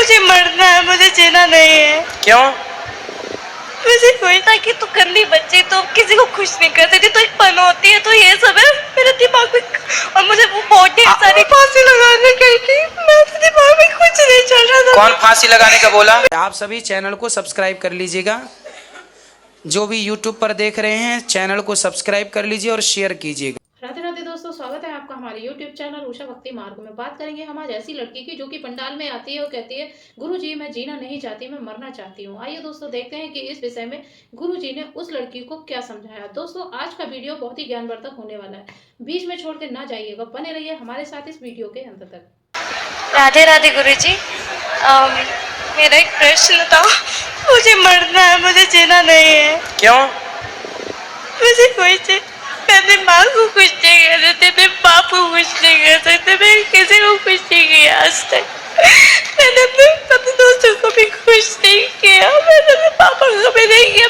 मुझे मरना है, मुझे जीना नहीं है। क्यों? मुझे कोई था कि तू गंदी बच्ची, तो किसी को खुश नहीं कर सकती, तो एक पन होती है, तो ये सब है मेरे दिमाग में। और मुझे वो बहुत ढेर सारी फांसी लगाने गई थी, मेरे दिमाग में कुछ नहीं चल रहा था। कौन फांसी लगाने का बोला? आप सभी चैनल को सब्सक्राइब कर लीजिएगा। जो भी यूट्यूब पर देख रहे हैं चैनल को सब्सक्राइब कर लीजिए और शेयर कीजिएगा। राधे राधे दोस्तों, स्वागत है आपका हमारे YouTube चैनल उषा भक्ति मार्ग में। बात करेंगे हम आज ऐसी लड़की की जो कि पंडाल में आती है और कहती है गुरुजी मैं जीना नहीं चाहती, मैं मरना चाहती हूँ। आइए दोस्तों देखते हैं कि इस विषय में गुरुजी ने उस लड़की को क्या समझाया। दोस्तों आज का वीडियो बहुत ही ज्ञानवर्धक होने वाला है, बीच में छोड़ के ना जाइएगा, बने रहिए हमारे साथ इस वीडियो के अंत तक। राधे राधे गुरुजी, मेरा एक प्रश्न था। मुझे मरना है, मुझे जीना नहीं है। क्यों? मुझे कोई मैंने माँ को खुश नहीं कर सकते, मैं बाप को खुश नहीं कर सकते, मैं किसी को खुश नहीं किया आज तक। मैंने अपने दोस्तों को भी खुश नहीं किया, मैंने अपने पापा को भी नहीं किया,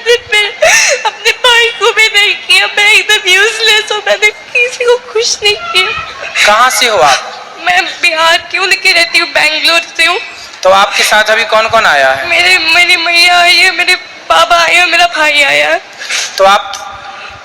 अपने भाई को भी नहीं किया। मैं एकदम यूजलेस हूँ, मैंने किसी को खुश नहीं किया। कहाँ से हो आप? मैं बिहार की हूँ, लेकिन रहती हूँ बैंगलोर से हूँ। तो आपके साथ अभी कौन कौन आया है? मेरी मैया आई है, मेरे बाबा आए हैं, मेरा भाई आया है। तो आप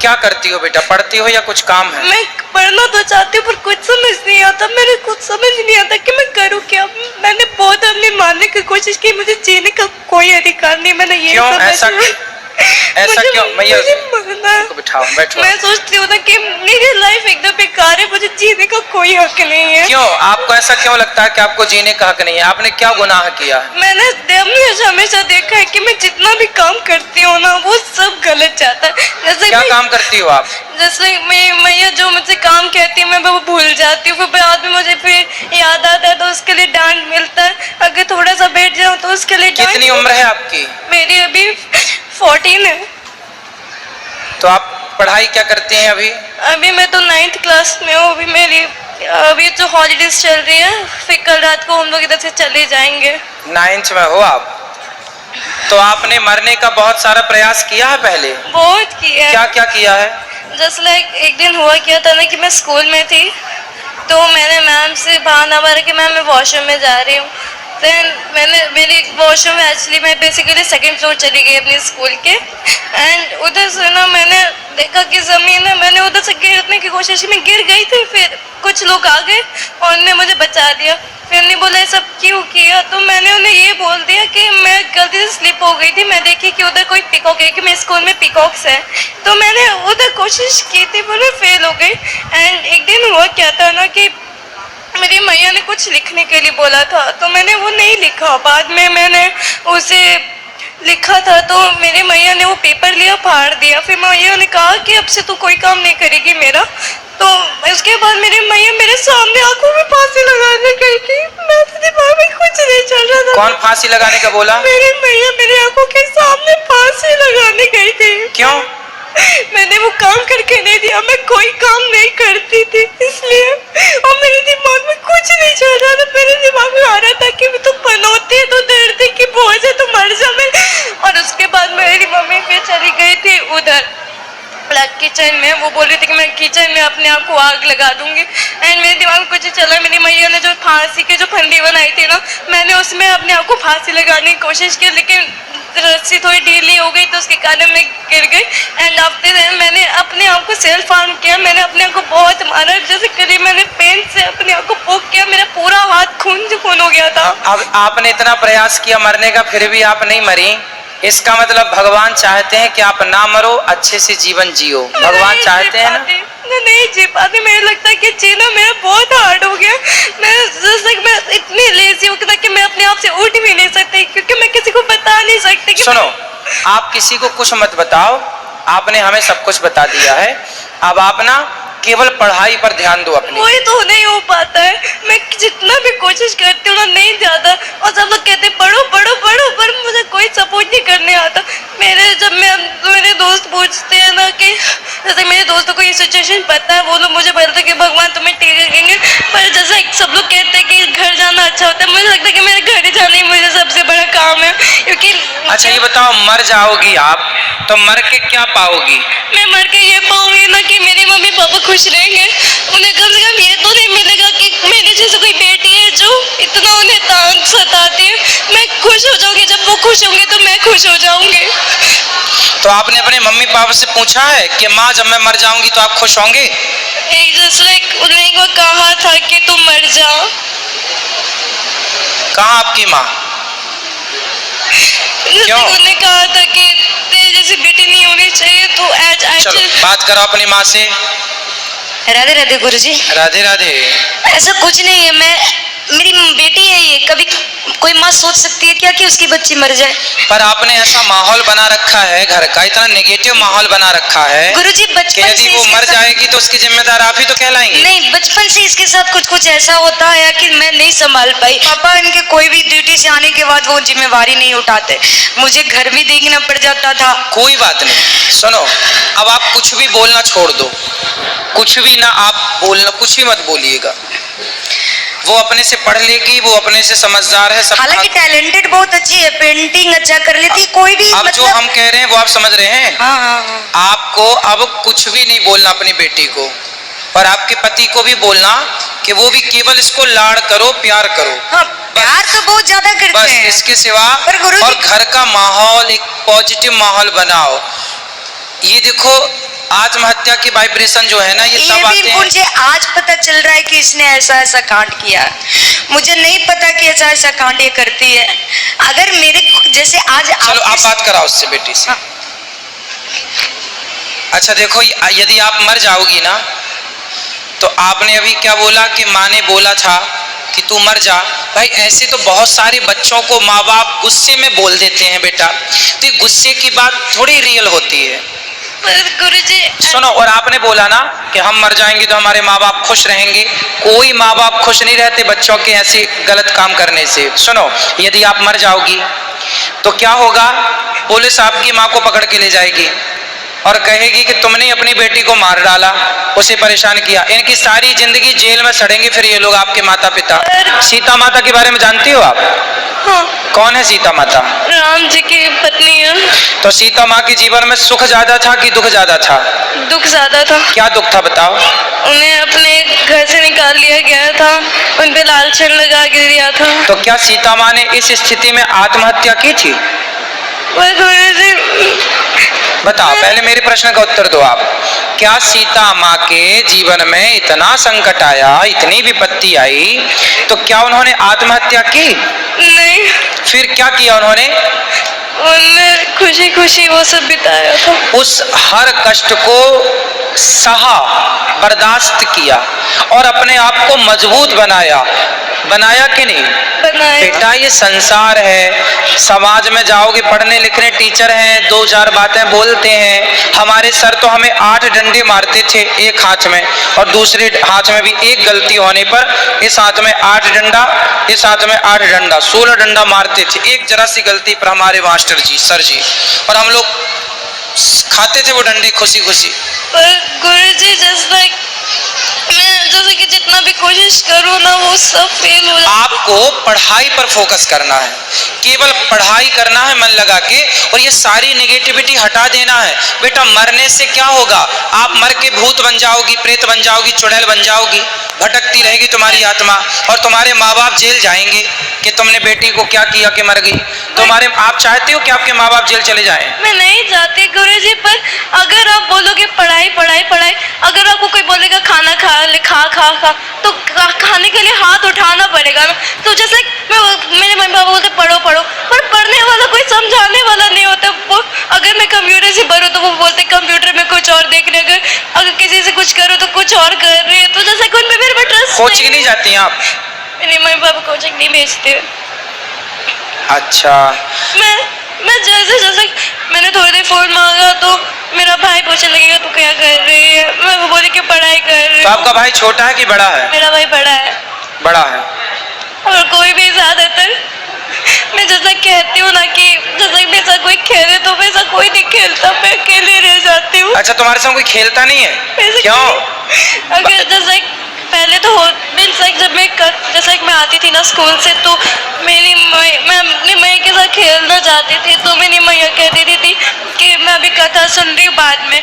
क्या करती हो बेटा, पढ़ती हो या कुछ काम है? मैं पढ़ना तो चाहती हूँ पर कुछ समझ नहीं आता, मेरे कुछ समझ नहीं आता कि मैं करूँ क्या। मैंने बहुत अपने मानने की कोशिश की, मुझे जीने का कोई अधिकार नहीं। मैंने ये क्यों ऐसा क्यों? मुझे मरना है। बिठाओ, बैठो। मैं सोचती हूँ ना कि मेरी लाइफ एकदम बेकार है, मुझे जीने का कोई हक नहीं है। क्यों? आपको ऐसा क्यों लगता है कि आपको जीने का हक नहीं है? आपने क्या गुनाह किया है? मैंने हमेशा देखा है कि मैं जितना भी काम करती हूँ ना वो सब गलत जाता है। जैसे क्या काम करती हो आप? जैसे मेरी मैया जो मुझसे काम कहती है मैं वो भूल जाती हूँ, फिर बाद में मुझे फिर याद आता है तो उसके लिए डांट मिलता है। अगर थोड़ा सा बैठ जाऊँ तो उसके लिए डांट। कितनी उम्र है आपकी? मेरी अभी 14 है। तो आप पढ़ाई क्या करती हैं अभी? अभी मैं तो 9th क्लास में हूँ। अभी जो हॉलीडेज चल रही है, फिर कल रात को हम लोग इधर से चले जाएंगे। 9th में हो आप? तो आपने मरने का बहुत सारा प्रयास किया है पहले? बहुत किया है। क्या क्या किया है? जस्ट लाइक एक दिन हुआ क्या था ना कि मैं स्कूल में थी, तो मैंने मैम से बहाना मारा कि मैम मैं वॉशरूम में जा रही हूँ। फिर मेरी वॉशरूम में एक्चुअली मैं बेसिकली 2nd फ्लोर चली गई अपने स्कूल के, एंड उधर से ना मैंने देखा कि ज़मीन है, मैंने उधर से गिरने की कोशिश में गिर गई थी। फिर कुछ लोग आ गए और उन्होंने मुझे बचा दिया। फिर उन्होंने बोला ये सब क्यों किया, तो मैंने उन्हें ये बोल दिया कि मैं गलती से स्लिप हो गई थी, मैं देखी कि उधर कोई पीकॉक है, कि मेरे स्कूल में पीकॉक्स है, तो मैंने उधर कोशिश की थी पर मैं फेल हो गई। एंड एक दिन हुआ क्या था ना कि मेरी मैया ने कुछ लिखने के लिए बोला था, तो मैंने वो नहीं लिखा। बाद में मैंने उसे लिखा था तो मेरी मैया ने वो पेपर लिया, फाड़ दिया। फिर मैया ने कहा कि अब से तू कोई काम नहीं करेगी मेरा। तो उसके बाद मेरी मैया मेरे सामने आंखों में फांसी लगाने गई थी, मेरे दिमाग में कुछ नहीं चल रहा था। कौन फांसी लगाने का बोला? मेरी मैया मेरे आंखों के सामने फांसी लगाने गई थी। क्यों? मैंने वो काम करके नहीं दिया, मैं कोई काम नहीं करती थी इसलिए। और मेरे दिमाग में कुछ नहीं चल रहा था, मेरे दिमाग में आ रहा था कि तू पनौती है, तो दर्द की बोझ है, तो मर जा। और उसके बाद मेरी मम्मी फिर चली गई थी उधर किचन में, वो बोल रही थी कि मैं किचन में अपने आप को आग लगा दूंगी। एंड मेरे दिमाग में कुछ चला, मेरी मैया ने जो फांसी की जो फंदी बनाई थी ना, मैंने उसमें अपने आप को फांसी लगाने की कोशिश की, लेकिन रस्सी थोड़ी ढीली हो गई तो उसके कारण मैं गिर गई। एंड आफ्टर दैट मैंने अपने आप को सेल्फ हार्म किया, मैंने अपने आप को बहुत मारा। जैसे कभी मैंने पेन से अपने आप को पोक किया, मेरा पूरा हाथ खून हो गया था। अब आपने इतना प्रयास किया मरने का, फिर भी आप नहीं मरी, इसका मतलब भगवान चाहते हैं कि आप ना मरो, अच्छे से जीवन जियो। भगवान चाहते हैं ना? मैं नहीं जी पाती, मुझे लगता है कि जीना मेरा बहुत हार्ड हो गया। मैं इतनी लेजी हो गया कि मैं अपने आप से उठ भी नहीं सकती, क्योंकि मैं किसी को बता नहीं सकती कि सुनो, आप किसी को कुछ मत बताओ, आपने हमें सब कुछ बता दिया है। अब आप ना केवल पढ़ाई पर ध्यान दो अपनी। वही तो नहीं हो पाता है, मैं जितना भी कोशिश करती हूँ ना नहीं जाता। और सब लोग कहते पढ़ो पढ़ो पढ़ो, पर मुझे कोई सपोर्ट नहीं करने आता। मेरे दोस्त पूछते हैं ना कि जैसे मेरे दोस्तों को ये सिचुएशन पता है, वो लोग मुझे बोलते हैं कि भगवान तुम्हें ठीक रखेंगे, पर जैसे सब लोग कहते हैं कि घर जाना अच्छा होता है, मुझे लगता है कि मेरे घर जाना ही मुझे सबसे बड़ा काम है। क्योंकि अच्छा ये बताओ, मर जाओगी आप तो मर के क्या पाओगी? मैं मर के ये पाऊंगी ना कि मेरे मम्मी पापा खुश रहेंगे, उन्हें कम से कम ये तो नहीं मिलेगा कि मेरे जैसे कोई बेटी है जो इतना उन्हें तान सताती है। खुश हो जाऊंगी। तो आपने अपने मम्मी पापा से पूछा है कि माँ जब मैं मर जाऊंगी तो आप खुश होंगे? उन्होंने एक बार कहा था कि तू मर जा। कहाँ आपकी माँ? क्यों? उन्होंने कहा था कि तेरे जैसी बेटी नहीं होनी चाहिए, तो चलो बात करो अपनी माँ से। राधे राधे गुरुजी। राधे राधे। ऐसा कुछ नहीं है, मेरी बेटी है ये। कभी कोई माँ सोच सकती है क्या कि उसकी बच्ची मर जाए? पर आपने ऐसा माहौल बना रखा है घर का, इतना नेगेटिव माहौल बना रखा है गुरुजी, बचपन यदि वो मर जाएगी तो उसकी जिम्मेदार आप ही तो कहलाएंगे। नहीं, बचपन से इसके साथ कुछ कुछ ऐसा होता है कि मैं नहीं संभाल पाई। पापा इनके कोई भी ड्यूटी से आने के बाद वो जिम्मेवारी नहीं उठाते, मुझे घर भी देखना पड़ जाता था। कोई बात नहीं, सुनो, अब आप कुछ भी बोलना छोड़ दो, कुछ भी ना आप बोलना, कुछ भी मत बोलिएगा। वो अपने से पढ़ लेगी, वो अपने से समझदार है। हालांकि टैलेंटेड बहुत अच्छी है, पेंटिंग अच्छा कर लेती, कोई भी अब जो हम कह रहे हैं वो आप समझ रहे हैं। हाँ। आपको अब कुछ भी नहीं बोलना अपनी बेटी को, और आपके पति को भी बोलना कि वो भी केवल इसको लाड़ करो, प्यार करो। हाँ, प्यार तो बहुत ज्यादा करते बस हैं। इसके सिवा, और घर का माहौल एक पॉजिटिव माहौल बनाओ। ये देखो आत्महत्या की वाइब्रेशन जो है ना, ये तब आते हैं। मुझे आज पता चल रहा है कि इसने ऐसा कांड किया। मुझे नहीं पता कि ऐसा कांड ये करती है। अगर मेरे जैसे आज चलो आप बात कराओ उससे, बेटी से। हाँ। अच्छा देखो, यदि आप मर जाओगी ना, तो आपने अभी क्या बोला कि माँ ने बोला था कि तू मर जा। भाई ऐसे तो बहुत सारे बच्चों को माँ बाप गुस्से में बोल देते हैं बेटा, तो ये गुस्से की बात थोड़ी रियल होती है। गुरुजी सुनो, और आपने बोला ना कि हम मर जाएंगे तो हमारे माँ बाप खुश रहेंगे। कोई माँ बाप खुश नहीं रहते बच्चों के ऐसे गलत काम करने से। सुनो, यदि आप मर जाओगी तो क्या होगा, पुलिस आपकी माँ को पकड़ के ले जाएगी और कहेगी कि तुमने अपनी बेटी को मार डाला, उसे परेशान किया। इनकी सारी जिंदगी जेल में सड़ेंगे फिर ये लोग, आपके माता पिता। सीता माता के बारे में जानती हो आप? हाँ। कौन है सीता माता? राम जी की पत्नी है। तो सीता माँ के जीवन में सुख ज्यादा था कि दुख ज्यादा था? दुख ज्यादा था। क्या दुख था बताओ? उन्हें अपने घर से निकाल लिया गया था, उन पे लालचन लगा के दिया था। तो क्या सीता माँ ने इस स्थिति में आत्महत्या की थी? बताओ, पहले मेरे प्रश्न का उत्तर दो आप। क्या सीता माँ के जीवन में इतना संकट आया, इतनी विपत्ति आई, तो क्या उन्होंने आत्महत्या की? नहीं। फिर क्या किया उन्होंने? उन्होंने खुशी खुशी वो सब बिताया था। उस हर कष्ट को सहा, बर्दाश्त किया और अपने आप को मजबूत बनाया। बनाया कि नहीं? बनाया। बेटा ये संसार है, समाज में जाओगे, पढ़ने लिखने टीचर हैं, दो चार बातें बोलते हैं। हमारे सर तो हमें 8 डंडे मारते थे एक हाथ में, और दूसरे हाथ में भी एक गलती होने पर इस हाथ में 8 डंडा, इस हाथ में 8 डंडा, 16 डंडा मारते थे एक जरा सी गलती पर हमारे मास्टर जी, सर जी। और हम लोग खाते थे वो डंडे खुशी खुशी। पर गुरुजी जैसे कि जितना भी कोशिश करूँ ना, वो सब फेल हो जाता। आपको पढ़ाई पर फोकस करना है, केवल पढ़ाई करना है मन लगा के, और ये सारी नेगेटिविटी हटा देना है। बेटा मरने से क्या होगा, आप मर के भूत बन जाओगी, प्रेत बन जाओगी, चुड़ैल बन जाओगी, भटकती रहेगी तुम्हारी आत्मा, और तुम्हारे माँ बाप जेल जाएंगे कि तुमने बेटी को क्या किया कि मर गई। तुम्हारे, आप चाहते हो कि आपके माँ बाप जेल चले जाएं? मैं नहीं चाहती गुरुजी, पर अगर आप बोलोगे पढ़ाई पढ़ाई पढ़ाई, अगर आपको कोई बोलेगा खाना खा ले, खा खा खा, तो खाने के लिए हाथ उठाना पड़ेगा ना। तो जैसे मेरे मम्मी पापा बोलते पढ़ो पढ़ो, पर पढ़ने वाला कोई समझाने वाला नहीं होता। वो अगर मैं कंप्यूटर से पढ़ूँ तो वो बोलते कंप्यूटर में कुछ और देख रहे, अगर किसी से कुछ करो तो कुछ और कर रही है। तो जैसे कोई मेरे पे ट्रस्ट। कोचिंग नहीं जाती हैं आप? मेरे मम्मी पापा कोचिंग नहीं भेजते। अच्छा। मैं जैसे मैंने थोड़ी देर फोन मांगा तो मेरा भाई पूछने लगेगा तू क्या कर रही है, मैं वो बोली कि पढ़ाई कर रही हूँ। तो आपका भाई छोटा है कि बड़ा है? मेरा भाई बड़ा है। बड़ा है। और कोई भी ज्यादातर मैं जैसा कहती हूँ ना कि जैसा मेरे साथ कोई खेले तो वैसा कोई नहीं खेलता, मैं अकेले रह जाती हूँ। अच्छा, तुम्हारे साथ कोई खेलता नहीं है? क्यों? अगर जैसे पहले तो जब मैं आती थी ना स्कूल से, तो मैं अपनी मैया के साथ खेलना जाती थी, तो मेरी मैया कहती थी कि मैं अभी कथा सुन रही हूँ, बाद में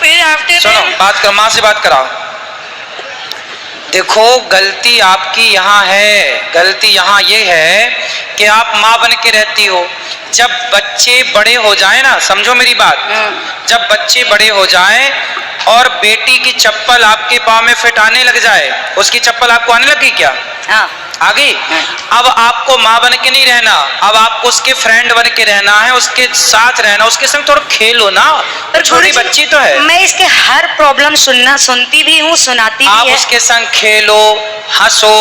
फिर आफ्टर। सुनो, बात कर, माँ से बात कराओ। देखो गलती आपकी यहाँ है, गलती यहाँ ये है कि आप माँ बन के रहती हो। जब बच्चे बड़े हो जाए ना, समझो मेरी बात, जब बच्चे बड़े हो जाएं और बेटी की चप्पल आपके पाँव में फिट आने लग जाए, उसकी चप्पल आपको आने लगी क्या? हाँ। आ गई? अब आपको माँ बन के नहीं रहना, अब आपको उसके फ्रेंड बन के रहना है, उसके साथ रहना, उसके संग थोड़ा खेलो ना, पर छोटी गुरुजी, बच्ची तो है। मैं इसके हर प्रॉब्लम सुनती भी हूँ, सुनाती आप भी है। उसके संग खेलो, हंसो,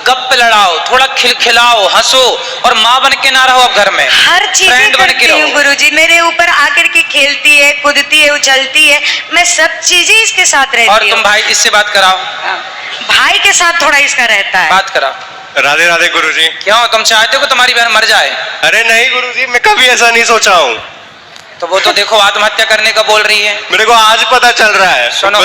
गप लड़ाओ, थोड़ा खिलखिलाओ, हंसो, और माँ बन के ना रहो अब घर में, हर चीज फ्रेंड बन के करती हूँ रहो। गुरुजी, मेरे ऊपर आकर के खेलती है, कूदती है, उछलती है, मैं सब चीजें इसके साथ रहती हूँ। और तुम भाई इससे बात कराओ, भाई के साथ थोड़ा इसका रहता है। बात कराओ। राधे राधे गुरुजी। क्यों, तुम चाहते हो कि तुम्हारी बहन मर जाए? अरे नहीं गुरुजी, मैं कभी ऐसा नहीं सोचा हूँ। तो वो तो देखो आत्महत्या करने का बोल रही है। मेरे को आज पता चल रहा है। सुनो,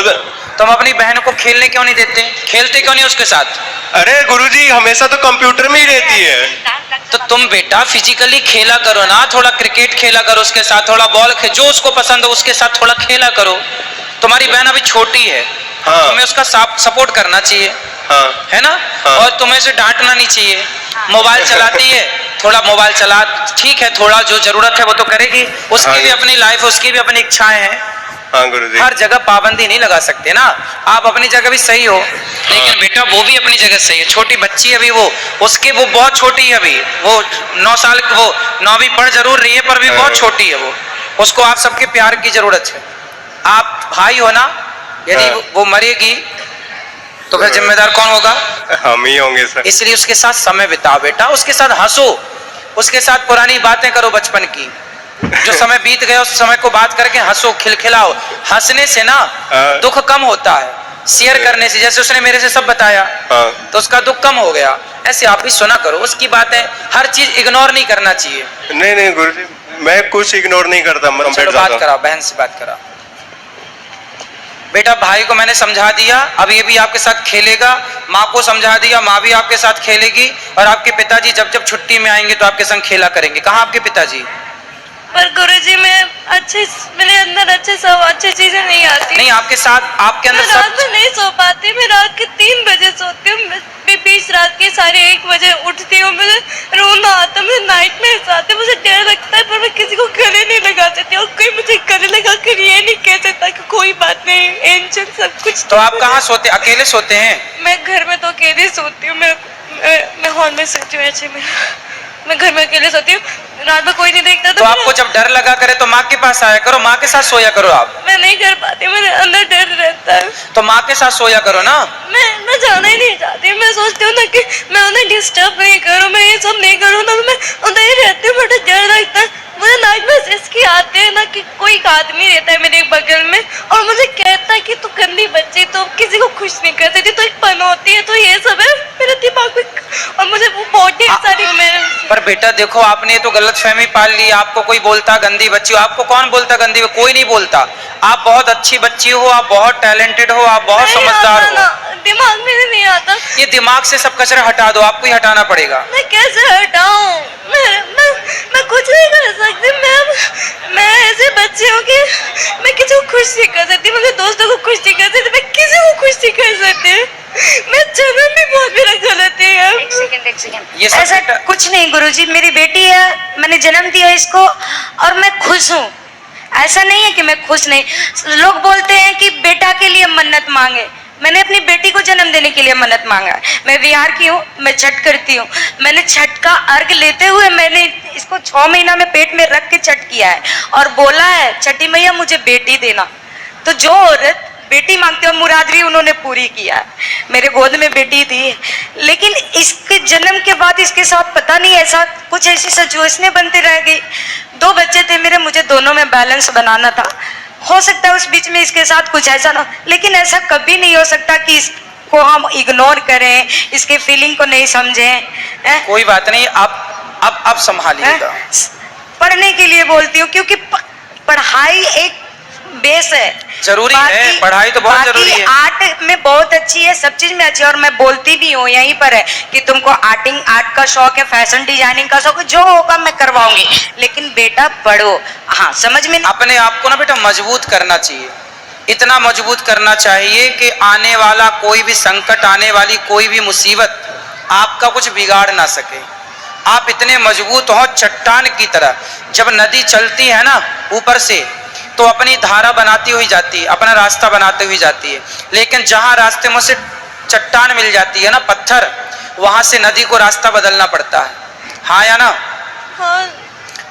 तुम अपनी बहन को खेलने क्यों नहीं देते? खेलते क्यों नहीं उसके साथ? अरे गुरुजी, हमेशा तो कंप्यूटर में ही रहती है। तो तुम बेटा फिजिकली खेला करो ना, थोड़ा क्रिकेट खेला करो उसके साथ, थोड़ा बॉल जो उसको पसंद हो उसके साथ थोड़ा खेला करो। तुम्हारी बहन अभी छोटी है, हाँ। तुम्हें उसका सपोर्ट करना चाहिए, हाँ। है ना? हाँ। और तुम्हें उसे डांटना नहीं चाहिए। मोबाइल चलाती है, थोड़ा मोबाइल चला, ठीक है, थोड़ा जो जरूरत है वो तो करेगी, उसकी हाँ। भी अपनी लाइफ, उसकी भी अपनी इच्छाएं हैं। हाँ गुरुजी। हर जगह पाबंदी नहीं लगा सकते ना। आप अपनी जगह भी सही हो, लेकिन बेटा वो भी अपनी जगह सही है। छोटी बच्ची है अभी वो, उसके वो बहुत छोटी है अभी, वो 9 साल, वो 9वीं पढ़ जरूर रही है पर भी बहुत छोटी है वो। उसको आप सबके प्यार की जरूरत है। आप भाई हो ना, यदि वो मरेगी तो फिर जिम्मेदार कौन होगा? हम ही होंगे सर। इसलिए उसके साथ समय बिताओ बेटा, उसके साथ हंसो, उसके साथ पुरानी बातें करो बचपन की, जो समय बीत गया उस समय को बात करके हंसो, खिलखिलाओ। हंसने से ना दुख कम होता है, शेयर करने से, जैसे उसने मेरे से सब बताया तो उसका दुख कम हो गया। ऐसे आप भी सुना करो उसकी बातें, हर चीज इग्नोर नहीं करना चाहिए। नहीं नहीं गुरुजी, मैं कुछ इग्नोर नहीं करता। चलो बात कराओ, बहन से बात कराओ। बेटा भाई को मैंने समझा दिया, अब ये भी आपके साथ खेलेगा। माँ को समझा दिया, माँ भी आपके साथ खेलेगी। और आपके पिताजी जब जब छुट्टी में आएंगे तो आपके संग खेला करेंगे। कहाँ आपके पिताजी? पर गुरुजी मैं मेरे अंदर अच्छी चीजें नहीं आती। नहीं, आपके साथ, आपके अंदर मैं रात में नहीं सो पाती, मैं रात के 3 बजे सोती हूँ, मैं बीच रात के 1:30 बजे उठती हूँ, मुझे रोना आता, मुझे नाइट में आते, मुझे डर लगता है, पर मैं किसी को गले नहीं लगा सकती और कोई मुझे गले लगा कर ये नहीं कह सकता कि कोई बात नहीं, एंजल सब कुछ। तो आप कहाँ सोते? अकेले सोते हैं? मैं घर में तो अकेले सोती हूँ, मैं हॉल में सोती हूँ। ऐसे मैं घर में अकेले सोती हूँ, रात में कोई नहीं देखता। तो आपको जब डर लगा करे तो माँ के पास आया करो, माँ के साथ सोया करो। आप मैं नहीं कर पाती, मेरे अंदर डर रहता है। तो माँ के साथ सोया करो ना। मैं जाना ही नहीं चाहती, मैं सोचती हूँ ना कि मैं उन्हें डिस्टर्ब नहीं करूँ, मैं ये सब नहीं करूँ ना, मैं उधर ही रहती हूँ। मुझे डर लगता है, मुझे नाइट में इसकी आते हैं ना कि कोई आदमी रहता है मेरे बगल में और मुझे कहता है कि तू गंदी बच्ची, तो किसी को खुश नहीं कर सकती, तो एक पन होती है, तो ये सब है मेरे दिमाग में। और मुझे वो बहुत सारी पर बेटा देखो, आपने तो गलतफहमी पाल ली। आपको कोई बोलता गंदी बच्ची हो, आपको कौन बोलता गंदी? कोई नहीं बोलता। आप बहुत अच्छी बच्ची हो, आप बहुत टैलेंटेड हो, आप बहुत समझदार हो। दिमाग में नहीं आता। ये दिमाग से सब कचरा हटा दो, आपको ही हटाना पड़ेगा। मैं कैसे हटाऊं? मैं कुछ नहीं कर सकती। मैं ऐसे बच्ची हूँ कि मैं किसी को खुश नहीं कर सकती, मेरे दोस्तों को खुश नहीं कर सकती, मैं किसी को खुश नहीं कर सकती। मैं जन्म भी बहुत मेरा गलती है। एक सेकंड ये सब ऐसा बेटा- कुछ नहीं गुरुजी, मेरी बेटी है, मैंने जन्म दिया इसको और मैं खुश हूँ। ऐसा नहीं है कि मैं खुश नहीं। लोग बोलते हैं कि बेटा के लिए मन्नत मांगे, मैंने अपनी बेटी को जन्म देने के लिए मन्नत मांगा है। मैं बिहार की हूँ, मैं छठ करती हूँ। मैंने छठ का अर्घ लेते हुए मैंने इसको 6 महीना में पेट में रख के छठ किया है और बोला है छठी मैया मुझे बेटी देना। तो जो औरत बेटी मांगते हो मुराद भी उन्होंने पूरी किया है। मेरे गोद में बेटी थी, लेकिन इसके जन्म के बाद इसके साथ पता नहीं ऐसा कुछ ऐसी सिचुएशनें बनते रह गई। 2 बच्चे थे मेरे, मुझे दोनों में बैलेंस बनाना था। हो सकता है उस बीच में इसके साथ कुछ ऐसा ना, लेकिन ऐसा कभी नहीं हो सकता कि इसको हम इग्नोर करें, इसके फीलिंग को नहीं समझें। कोई बात नहीं, आप संभालिएगा। पढ़ने के लिए बोलती हूँ क्योंकि पढ़ाई एक बेस है, जरूरी है, पढ़ाई तो बहुत जरूरी है। आर्ट में बहुत अच्छी है, सब चीज में अच्छी है और मैं बोलती भी हूँ यहीं पर है कि तुमको आर्ट का शौक है, फैशन डिजाइनिंग का शौक है, जो होगा मैं करवाऊंगी, लेकिन बेटा पढ़ो। हाँ समझ में अपने आप को ना बेटा मजबूत करना चाहिए, इतना मजबूत करना चाहिए कि आने वाला कोई भी संकट, आने वाली कोई भी मुसीबत आपका कुछ बिगाड़ ना सके। आप इतने मजबूत हो चट्टान की तरह। जब नदी चलती है ना ऊपर से तो अपनी धारा बनाती हुई जाती है, अपना रास्ता बनाती हुई जाती है, लेकिन जहां रास्ते में से चट्टान मिल जाती है ना, पत्थर, वहां से नदी को रास्ता बदलना पड़ता है। हाँ या ना? हाँ।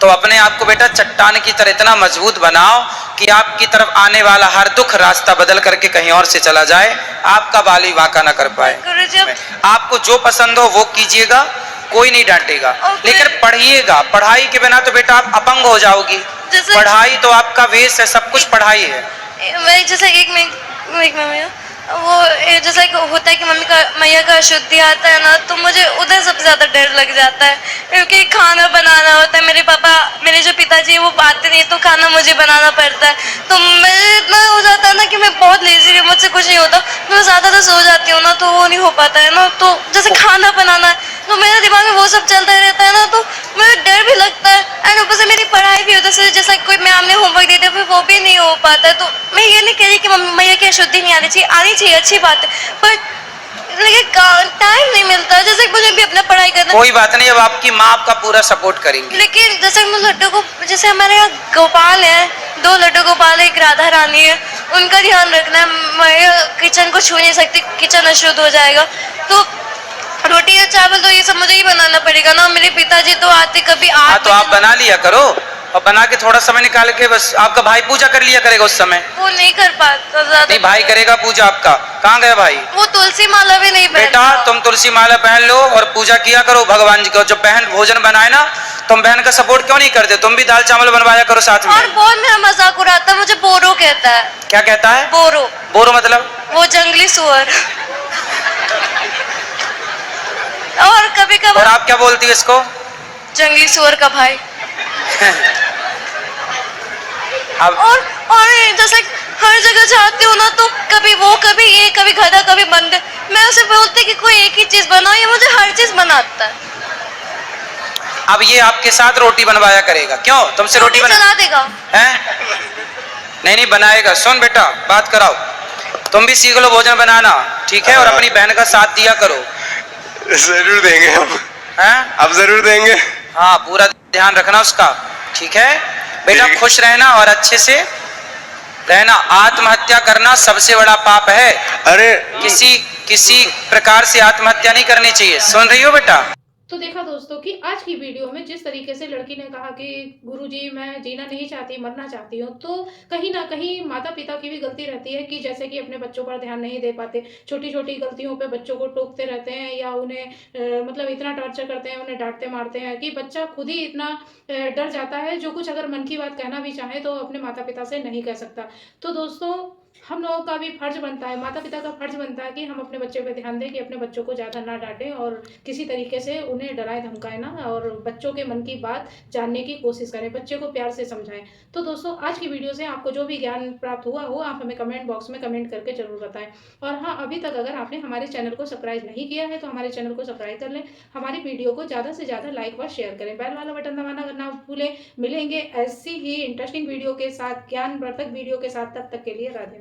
तो अपने आप को बेटा चट्टान की तरह इतना मजबूत बनाओ कि आपकी तरफ आने वाला हर दुख रास्ता बदल करके कहीं और से चला जाए, आपका बाल भी वाका ना कर पाए। गुरुजी अब आपको जो पसंद हो वो कीजिएगा, कोई नहीं डांटेगा, लेकिन पढ़िएगा। पढ़ाई के बिना तो बेटा आप अपंग हो जाओगी। जैसे पढ़ाई तो आपका वेश है, सब कुछ पढ़ाई है। मैं जैसे एक मिनट वो जैसा एक होता है कि मैया का अशुद्धि आता है ना, तो मुझे उधर सबसे ज्यादा डर लग जाता है, क्योंकि खाना बनाना होता है। मेरे जो पिताजी है वो आते नहीं, तो खाना मुझे बनाना पड़ता है। तो मैं इतना हो जाता है ना कि मैं बहुत लेजी हूँ, मुझसे कुछ नहीं होता। मैं ज्यादा सो जाती हूँ ना, तो वो नहीं हो पाता है ना। तो जैसे खाना बनाना है तो मेरे दिमाग में वो सब चलता रहता है ना, तो मुझे डर भी लगता है। एंड ऊपर से मेरी पढ़ाई भी होता है, जैसा कोई मैम ने होमवर्क दे दिया फिर वो भी नहीं हो पाता है। तो मैं ये नहीं कह रही कि मैया की अशुद्धि नहीं आनी चाहिए, अच्छी बात है, पर लेकिन टाइम नहीं मिलता। जैसे मुझे भी अपना पढ़ाई करना। कोई बात नहीं, अब आपकी माँ आपका पूरा सपोर्ट करेंगी। लेकिन जैसे मैं लड्डू को, जैसे हमारे यहाँ गोपाल है, 2 लड्डू गोपाल, एक राधा रानी है, उनका ध्यान रखना है। मैं किचन को छू नहीं सकती, किचन अशुद्ध हो जाएगा। तो रोटी या चावल तो ये सब मुझे ही बनाना पड़ेगा ना। मेरे पिताजी तो आते कभी हाँ, तो आप बना लिया करो, और बना के थोड़ा समय निकाल के बस आपका भाई पूजा कर लिया करेगा उस समय। वो नहीं कर पाता ज्यादा। नहीं, भाई करेगा पूजा आपका। कहाँ गया भाई? वो तुलसी माला भी नहीं पहनता। बेटा तुम तुलसी माला पहन लो और पूजा किया करो भगवान जी को। जब बहन भोजन बनाए ना, तुम बहन का सपोर्ट क्यों नहीं करते? तुम भी दाल चावल बनवाया करो साथ में। और बहुत मेरा मजाक उड़ाता, मुझे बोरो कहता है। क्या कहता है? बोरो। बोरो मतलब? वो जंगली सुअर। और कभी और कभी आप क्या बोलती हो इसको? जंगली सुअर का भाई। अब और जैसे हर जगह जाती हूँ ना, तो कभी वो, कभी ये, कभी गधा, कभी बंदर। मैं उसे बोलती कि कोई एक ही चीज बनाओ, ये मुझे हर चीज बनाता है। अब ये आपके साथ रोटी बनवाया करेगा। क्यों? तुमसे रोटी चला देगा। हैं? नहीं बनाएगा। सुन बेटा, बात कराओ, तुम भी सीख लो भोजन बनाना, ठीक है? और अपनी बहन का साथ दिया करो। जरूर देंगे हम। हैं? अब जरूर देंगे। हाँ, पूरा ध्यान रखना उसका, ठीक है बेटा? ठीक। खुश रहना और अच्छे से रहना। आत्महत्या करना सबसे बड़ा पाप है। अरे किसी प्रकार से आत्महत्या नहीं करनी चाहिए। सुन रही हो बेटा? तो देखा दोस्तों कि आज की वीडियो में जिस तरीके से लड़की ने कहा कि गुरुजी मैं जीना नहीं चाहती, मरना चाहती हूँ, तो कहीं ना कहीं माता पिता की भी गलती रहती है कि जैसे कि अपने बच्चों पर ध्यान नहीं दे पाते, छोटी छोटी गलतियों पे बच्चों को टोकते रहते हैं, या उन्हें मतलब इतना टॉर्चर करते हैं, उन्हें डांटते मारते हैं कि बच्चा खुद ही इतना डर जाता है, जो कुछ अगर मन की बात कहना भी चाहे तो अपने माता पिता से नहीं कह सकता। तो दोस्तों हम लोगों का भी फर्ज बनता है, माता पिता का फर्ज बनता है कि हम अपने बच्चे पे ध्यान दें, कि अपने बच्चों को ज़्यादा ना डांटें और किसी तरीके से उन्हें डराए धमकाए ना, और बच्चों के मन की बात जानने की कोशिश करें, बच्चे को प्यार से समझाएं। तो दोस्तों आज की वीडियो से आपको जो भी ज्ञान प्राप्त हुआ हो, आप हमें कमेंट बॉक्स में कमेंट करके जरूर बताएं। और हाँ, अभी तक अगर आपने हमारे चैनल को सब्सक्राइब नहीं किया है तो हमारे चैनल को सब्सक्राइब कर लें, हमारी वीडियो को ज़्यादा से ज़्यादा लाइक व शेयर करें, बेल वाला बटन दबाना ना भूलें। मिलेंगे ऐसी ही इंटरेस्टिंग वीडियो के साथ, ज्ञानवर्धक वीडियो के साथ, तब तक के लिए राधे।